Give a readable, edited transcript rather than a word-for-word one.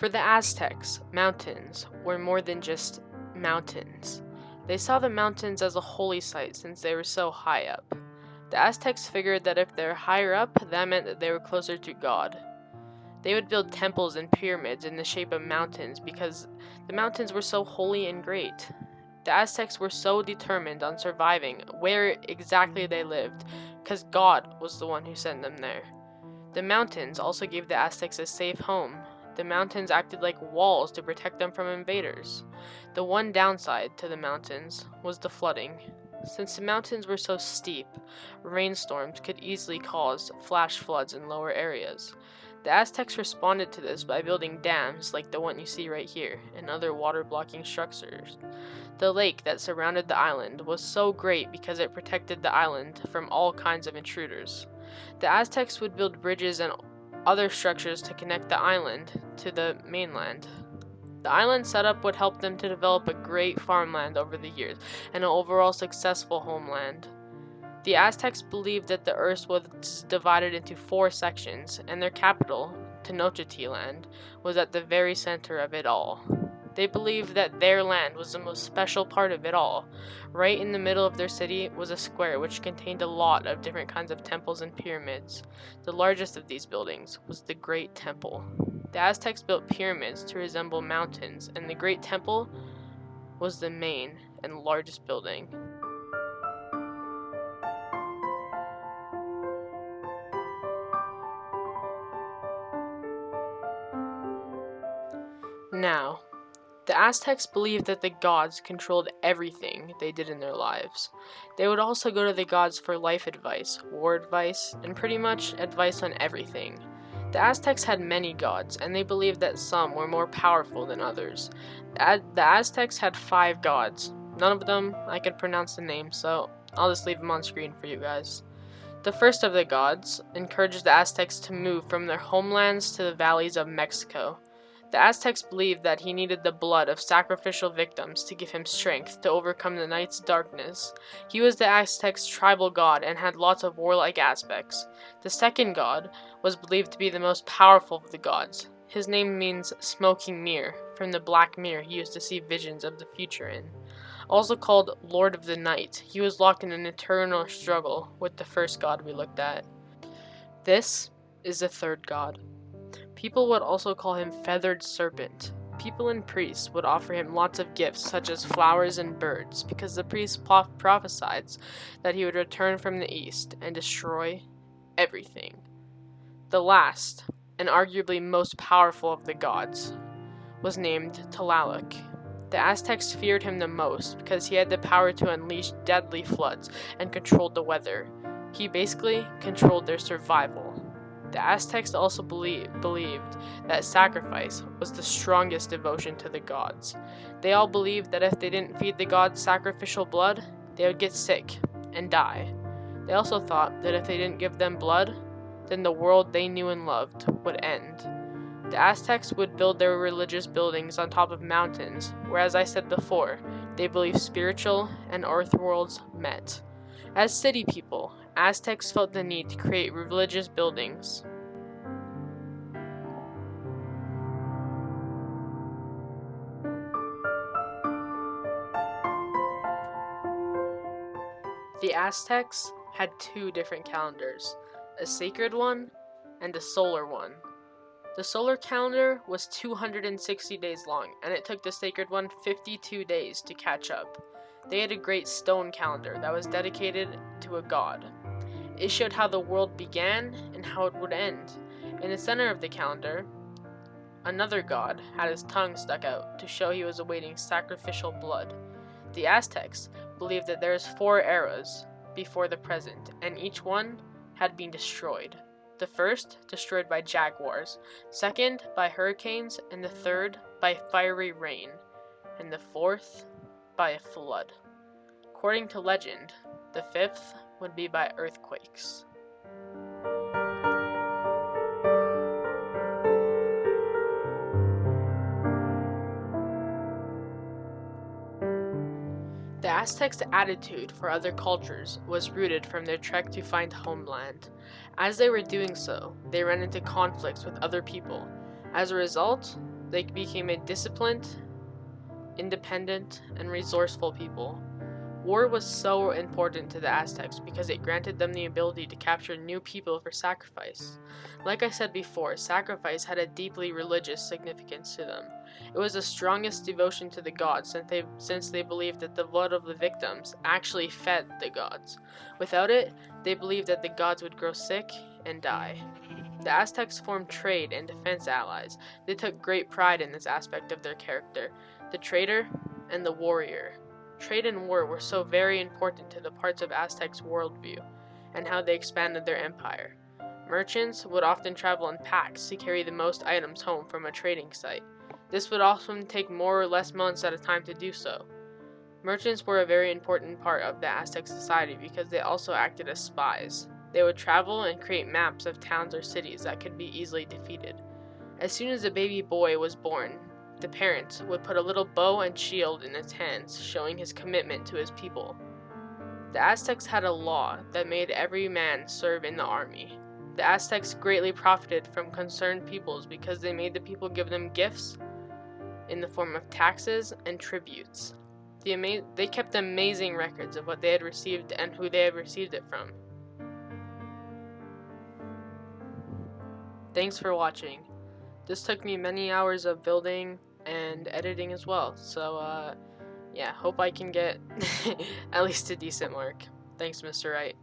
For the Aztecs, mountains were more than just mountains. They saw the mountains as a holy site since they were so high up. The Aztecs figured that if they're higher up, that meant that they were closer to God. They would build temples and pyramids in the shape of mountains because the mountains were so holy and great. The Aztecs were so determined on surviving where exactly they lived because God was the one who sent them there. The mountains also gave the Aztecs a safe home. The mountains acted like walls to protect them from invaders. The one downside to the mountains was the flooding. Since the mountains were so steep, rainstorms could easily cause flash floods in lower areas. The Aztecs responded to this by building dams like the one you see right here, and other water-blocking structures. The lake that surrounded the island was so great because it protected the island from all kinds of intruders. The Aztecs would build bridges and other structures to connect the island to the mainland. The island setup would help them to develop a great farmland over the years and an overall successful homeland. The Aztecs believed that the earth was divided into 4 sections, and their capital, Tenochtitlan, was at the very center of it all. They believed that their land was the most special part of it all. Right in the middle of their city was a square which contained a lot of different kinds of temples and pyramids. The largest of these buildings was the Great Temple. The Aztecs built pyramids to resemble mountains, and the Great Temple was the main and largest building. Now, the Aztecs believed that the gods controlled everything they did in their lives. They would also go to the gods for life advice, war advice, and pretty much advice on everything. The Aztecs had many gods, and they believed that some were more powerful than others. The Aztecs had 5 gods. None of them I could pronounce the name, so I'll just leave them on screen for you guys. The first of the gods encouraged the Aztecs to move from their homelands to the valleys of Mexico. The Aztecs believed that he needed the blood of sacrificial victims to give him strength to overcome the night's darkness. He was the Aztecs' tribal god and had lots of warlike aspects. The second god was believed to be the most powerful of the gods. His name means smoking mirror, from the black mirror he used to see visions of the future in. Also called Lord of the Night, he was locked in an eternal struggle with the first god we looked at. This is the third god. People would also call him Feathered Serpent. People and priests would offer him lots of gifts such as flowers and birds because the priests prophesied that he would return from the east and destroy everything. The last, and arguably most powerful of the gods, was named Tlaloc. The Aztecs feared him the most because he had the power to unleash deadly floods and controlled the weather. He basically controlled their survival. The Aztecs also believed that sacrifice was the strongest devotion to the gods. They all believed that if they didn't feed the gods sacrificial blood, they would get sick and die. They also thought that if they didn't give them blood, then the world they knew and loved would end. The Aztecs would build their religious buildings on top of mountains, where, as I said before, they believed spiritual and earth worlds met. As city people, Aztecs felt the need to create religious buildings. The Aztecs had 2 different calendars, a sacred one and a solar one. The solar calendar was 260 days long, and it took the sacred one 52 days to catch up. They had a great stone calendar that was dedicated to a god. It showed how the world began and how it would end. In the center of the calendar, another god had his tongue stuck out to show he was awaiting sacrificial blood. The Aztecs believed that there is 4 eras before the present, and each one had been destroyed. The first, destroyed by jaguars, second, by hurricanes, and the third, by fiery rain, and the fourth, by a flood. According to legend, the 5th would be by earthquakes. The Aztecs' attitude for other cultures was rooted from their trek to find homeland. As they were doing so, they ran into conflicts with other people. As a result, They became a disciplined, independent, and resourceful people. War was so important to the Aztecs because it granted them the ability to capture new people for sacrifice. Like I said before, sacrifice had a deeply religious significance to them. It was the strongest devotion to the gods since they believed that the blood of the victims actually fed the gods. Without it, they believed that the gods would grow sick and die. The Aztecs formed trade and defense allies. They took great pride in this aspect of their character, the trader and the warrior. Trade and war were so very important to the parts of Aztecs' worldview and how they expanded their empire. Merchants would often travel in packs to carry the most items home from a trading site. This would often take more or less months at a time to do so. Merchants were a very important part of the Aztec society because they also acted as spies. They would travel and create maps of towns or cities that could be easily defeated. As soon as a baby boy was born, the parents would put a little bow and shield in his hands, showing his commitment to his people. The Aztecs had a law that made every man serve in the army. The Aztecs greatly profited from concerned peoples because they made the people give them gifts in the form of taxes and tributes. They kept amazing records of what they had received and who they had received it from. Thanks for watching. This took me many hours of building and editing as well, so yeah, hope I can get at least a decent mark. Thanks, Mr. Wright.